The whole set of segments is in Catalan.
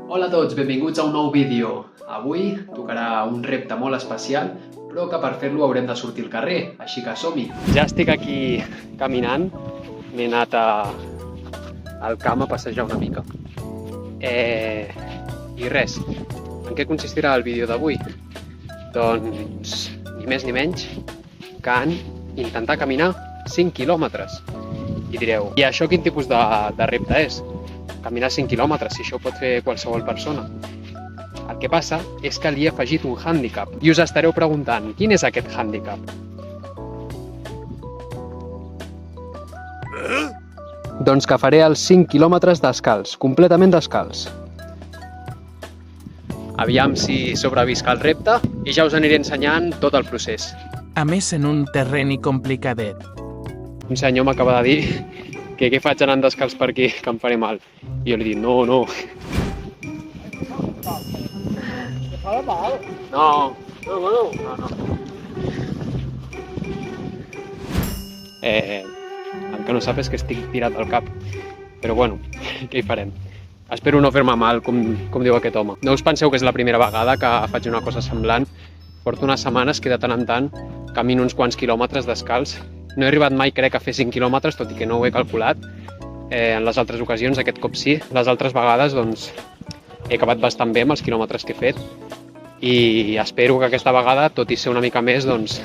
Hola a tots, benvinguts a un nou vídeo. Avui tocarà un repte molt especial, però que per fer-lo haurem de sortir al carrer, així que som-hi. Ja estic aquí caminant, m'he anat al camp a passejar una mica. I res, en què consistirà el vídeo d'avui? Doncs ni més ni menys que en intentar caminar 5 quilòmetres. I direu, i això quin tipus de repte és? Caminar 5 quilòmetres, si això ho pot fer qualsevol persona. El que passa és que li he afegit un hàndicap. I us estareu preguntant, quin és aquest hàndicap? Doncs que faré els 5 quilòmetres descalç, completament descalç. Aviam si sobrevisc al repte i ja us aniré ensenyant tot el procés. A més, en un terreny complicadet. Un senyor m'acaba de dir que què faig anant descalç per aquí, que em faré mal. I jo li dic, no. No. El que no sap és que estic tirat al cap. Però bueno, què hi farem? Espero no fer-me mal, com diu aquest home. No us penseu que és la primera vegada que faig una cosa semblant. Porto unes setmanes que de tant en tant camino uns quants quilòmetres descalç. No he arribat mai, crec, a fer 5 quilòmetres, tot i que no ho he calculat. En les altres ocasions, aquest cop sí. Les altres vegades, doncs, he acabat bastant bé amb els quilòmetres que he fet. I espero que aquesta vegada, tot i ser una mica més, doncs,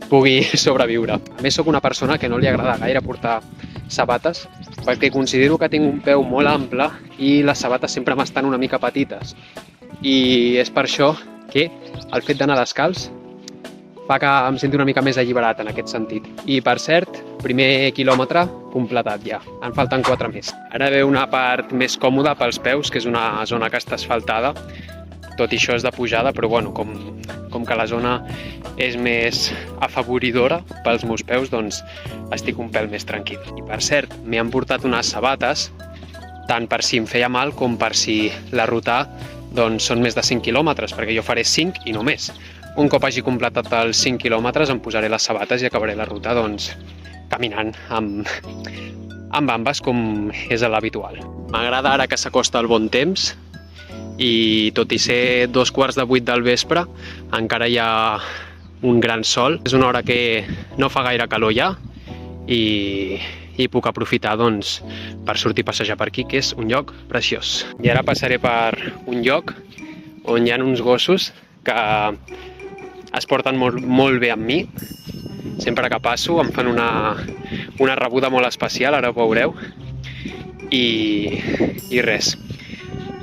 pugui sobreviure. A més, sóc una persona que no li agrada gaire portar sabates, perquè considero que tinc un peu molt ample i les sabates sempre m'estan una mica petites. I és per això que el fet d'anar descalç fa que em senti una mica més alliberat en aquest sentit. I per cert, primer quilòmetre completat ja. En falten 4 més. Ara ve una part més còmoda pels peus, que és una zona que està asfaltada. Tot i això és de pujada, però bueno, com que la zona és més afavoridora pels meus peus, doncs estic un pèl més tranquil. I per cert, m'he emportat unes sabates, tant per si em feia mal com per si la ruta doncs, són més de 5 quilòmetres, perquè jo faré 5 i no més. Un cop hagi completat els 5 quilòmetres em posaré les sabates i acabaré la ruta doncs, caminant amb ambes com és l'habitual. M'agrada ara que s'acosta el bon temps i tot i ser 7:15 del vespre encara hi ha un gran sol. És una hora que no fa gaire calor ja i puc aprofitar doncs, per sortir a passejar per aquí, que és un lloc preciós. I ara passaré per un lloc on hi ha uns gossos que es porten molt bé amb mi. Sempre que passo em fan una rebuda molt especial, ara ho veureu. I res.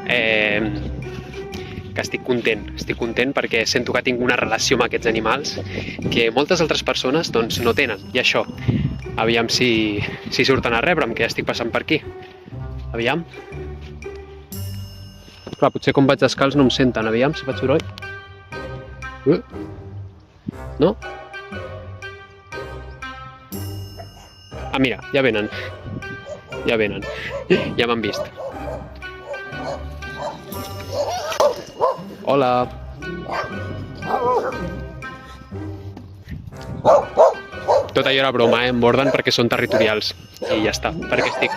Que estic content perquè sento que tinc una relació amb aquests animals que moltes altres persones doncs, no tenen. I això, aviam si surten a rebre'm, que ja estic passant per aquí. Aviam. Clar, potser com vaig descalç no em senten. Aviam si faig soroll. No? Ah, mira, ja venen. Ja venen. Ja m'han vist. Hola. Tot allò era broma, em morden perquè són territorials. I ja està, perquè estic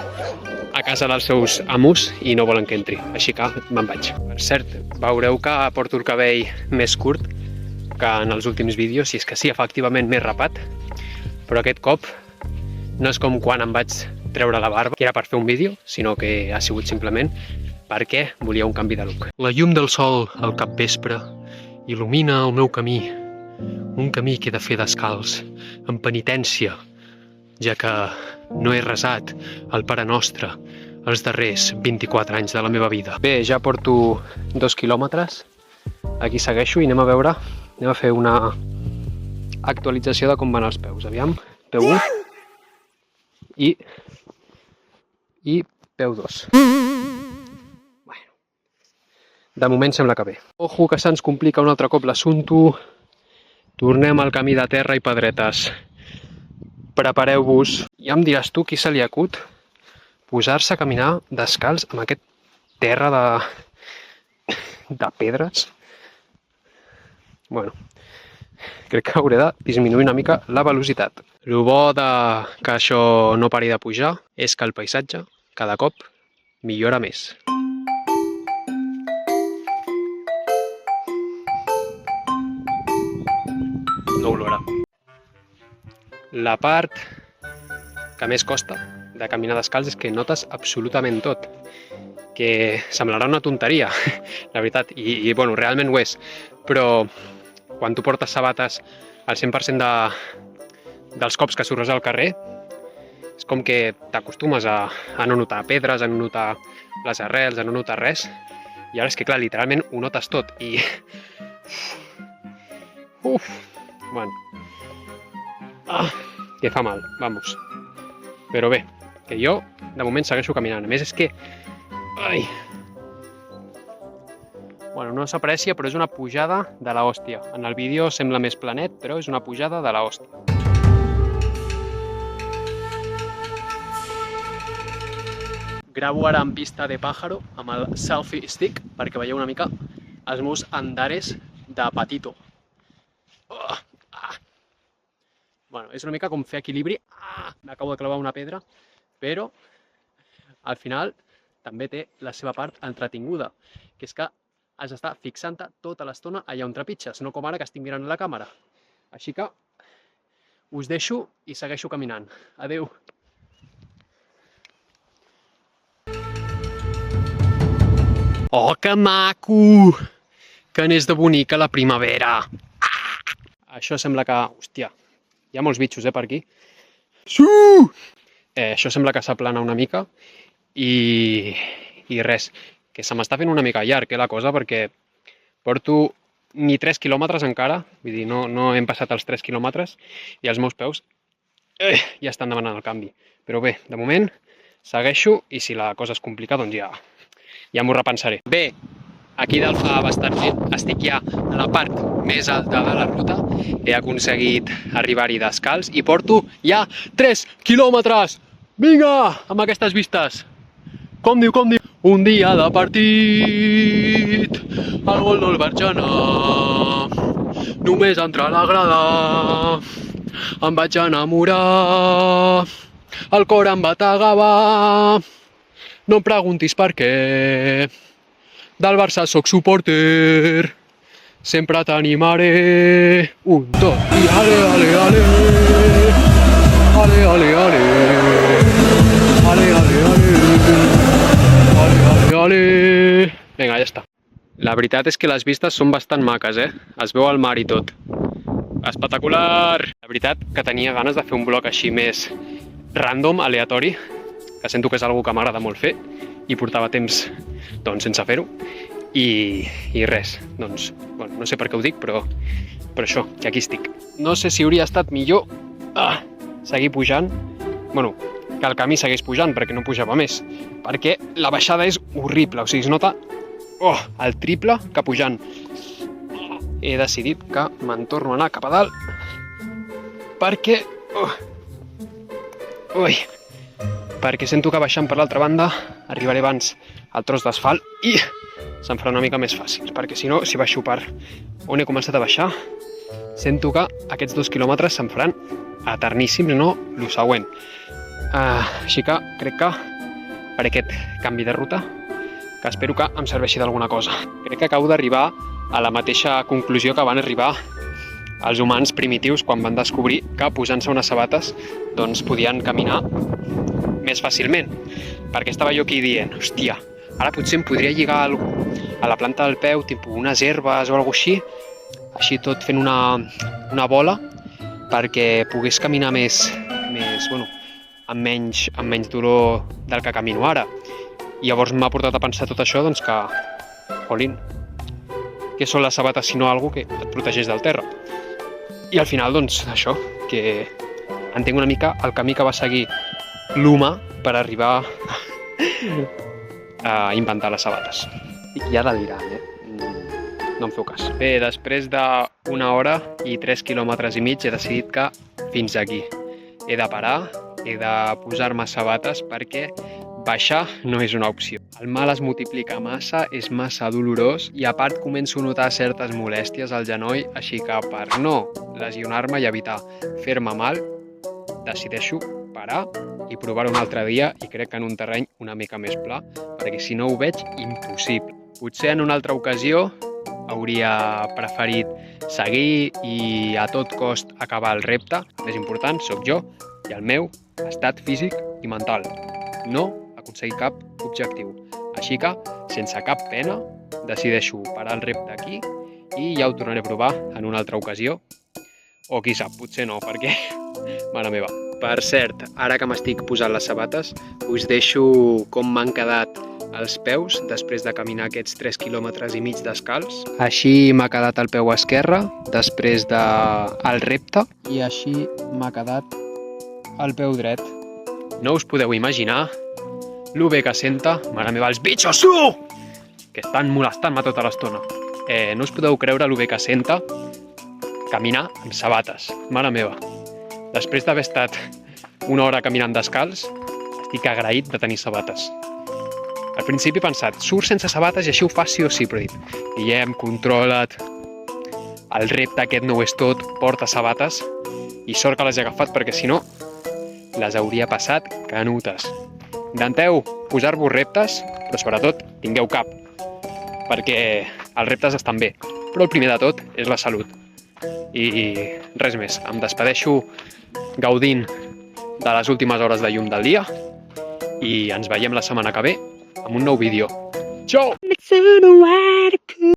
a casa dels seus amos i no volen que entri. Així que me'n vaig. Per cert, veureu que porto el cabell més curt que en els últims vídeos, i és que sí, efectivament m'he rapat, però aquest cop no és com quan em vaig treure la barba, que era per fer un vídeo, sinó que ha sigut simplement perquè volia un canvi de look. La llum del sol al capvespre il·lumina el meu camí, un camí que he de fer descalç, en penitència, ja que no he resat el Pare Nostre els darrers 24 anys de la meva vida. Bé, ja porto 2 quilòmetres, aquí segueixo i anem a fer una actualització de com van els peus. Aviam, peu 1 i peu 2. Bueno, de moment sembla que bé. Ojo que se'ns complica un altre cop l'assumpte. Tornem al camí de terra i pedretes. Prepareu-vos. Ja em diràs tu qui se li acut posar-se a caminar descalç amb aquest terra de pedres. Bueno, crec que hauré de disminuir una mica la velocitat. El bo que això no pari de pujar és que el paisatge cada cop millora més. no olora. La part que més costa de caminar descalç és que notes absolutament tot, que semblarà una tonteria, la veritat, i bueno, realment ho és, però quan tu portes sabates al 100% dels cops que surts al carrer, és com que t'acostumes a no notar pedres, a no notar les arrels, a no notar res, i ara és que, clar, literalment ho notes tot, i... Bueno... que fa mal, vamos. Però bé, que jo, de moment, segueixo caminant. A més, és que... Ai! Bueno, no s'aprecia, però és una pujada de la hòstia. En el vídeo sembla més planet, però és una pujada de la hòstia. Gravo ara en vista de pàjaro, amb el selfie stick, perquè veieu una mica els meus andares de patito. Bueno, és una mica com fer equilibri. M'acabo de clavar una pedra, però al final també té la seva part entretinguda, que és que has d'estar fixant-te tota l'estona allà on trepitges, no com ara que estic mirant la càmera. Així que us deixo i segueixo caminant. Adeu! Oh, que maco! Que n'és de bonica la primavera! Això sembla que... Hòstia, hi ha molts bitxos, per aquí. Això sembla que s'aplana una mica i res, que se m'està fent una mica llarg, la cosa, perquè porto ni 3 quilòmetres encara, vull dir, no hem passat els 3 quilòmetres i els meus peus ja estan demanant el canvi. Però bé, de moment segueixo i si la cosa es complica, doncs ja m'ho repensaré. Bé, aquí dalt fa bastant fet, estic ja a la part més alta de la ruta, he aconseguit arribar-hi descalç i porto ja 3 quilòmetres! Vinga, amb aquestes vistes! Com diu? Un dia de partit, el gol no el vaig anar, només entrar a la grada, em vaig enamorar, el cor em bategava, no em preguntis per què, del Barça soc supporter, sempre t'animaré, 1, 2, i ale, ale, ale, ale, ale, ale, ale, ale, ale, ale. Vinga, ja està. La veritat és que les vistes són bastant maques, es veu el mar i tot. Espectacular! La veritat que tenia ganes de fer un vlog així més random, aleatori, que sento que és una cosa que m'agrada molt fer, i portava temps doncs, sense fer-ho. I res, doncs, bueno, no sé per què ho dic, però això, que aquí estic. No sé si hauria estat millor seguir pujant, bueno, que el camí segueix pujant, perquè no pujava més, perquè la baixada és horrible, o sigui, es nota el triple que pujant. He decidit que me'n torno a anar cap a dalt, perquè perquè sento que baixant per l'altra banda arribaré abans al tros d'asfalt i se'm farà una mica més fàcil, perquè si no, si baixo per on he començat a baixar, sento que aquests 2 quilòmetres se'm faran eterníssims, no el següent. Així que crec que faré aquest canvi de ruta, que espero que em serveixi d'alguna cosa. Crec que acabo d'arribar a la mateixa conclusió que van arribar els humans primitius quan van descobrir que posant-se unes sabates doncs podien caminar més fàcilment. Perquè estava jo aquí dient, hòstia, ara potser em podria lligar a la planta del peu, tipus unes herbes o alguna cosa així tot fent una bola, perquè pogués caminar més bueno, amb menys dolor del que camino ara. I llavors m'ha portat a pensar tot això, doncs que, jolín, què són les sabates sinó alguna que et protegeix del terra? I al final, doncs, això, que entenc una mica el camí que va seguir l'humà per arribar a inventar les sabates. Estic ja delirant, no em feu cas. Bé, després d'una hora i 3 quilòmetres i mig he decidit que fins aquí. He de parar, he de posar-me sabates perquè baixar no és una opció. El mal es multiplica massa, és massa dolorós i a part començo a notar certes molèsties al genoll, així que per no lesionar-me i evitar fer-me mal, decideixo parar i provar un altre dia i crec que en un terreny una mica més pla, perquè si no ho veig impossible. Potser en una altra ocasió hauria preferit seguir i a tot cost acabar el repte. Més important, sóc jo i el meu estat físic i mental. No aconseguir cap objectiu. Així que, sense cap pena, decideixo parar el repte aquí i ja ho tornaré a provar en una altra ocasió. O qui sap, potser no, perquè... Mare meva. Per cert, ara que m'estic posant les sabates, us deixo com m'han quedat els peus després de caminar aquests 3 quilòmetres i mig descalç. Així m'ha quedat el peu esquerre després del repte i així m'ha quedat el peu dret. No us podeu imaginar lo bé que senta, mare meva, els bitxos que estan molestant-me tota l'estona. No us podeu creure lo bé que senta caminar amb sabates, mare meva. Després d'haver estat una hora caminant descalç, estic agraït de tenir sabates. Al principi he pensat, surt sense sabates i així ho fas sí o sí, però he dit, Guillem, controla't, el repte aquest no ho és tot, porta sabates, i sort que les he agafat perquè si no, les hauria passat canutes. Intenteu posar-vos reptes, però sobretot tingueu cap, perquè els reptes estan bé, però el primer de tot és la salut. I res més, em despedeixo gaudint de les últimes hores de llum del dia i ens veiem la setmana que ve amb un nou vídeo. Ciao!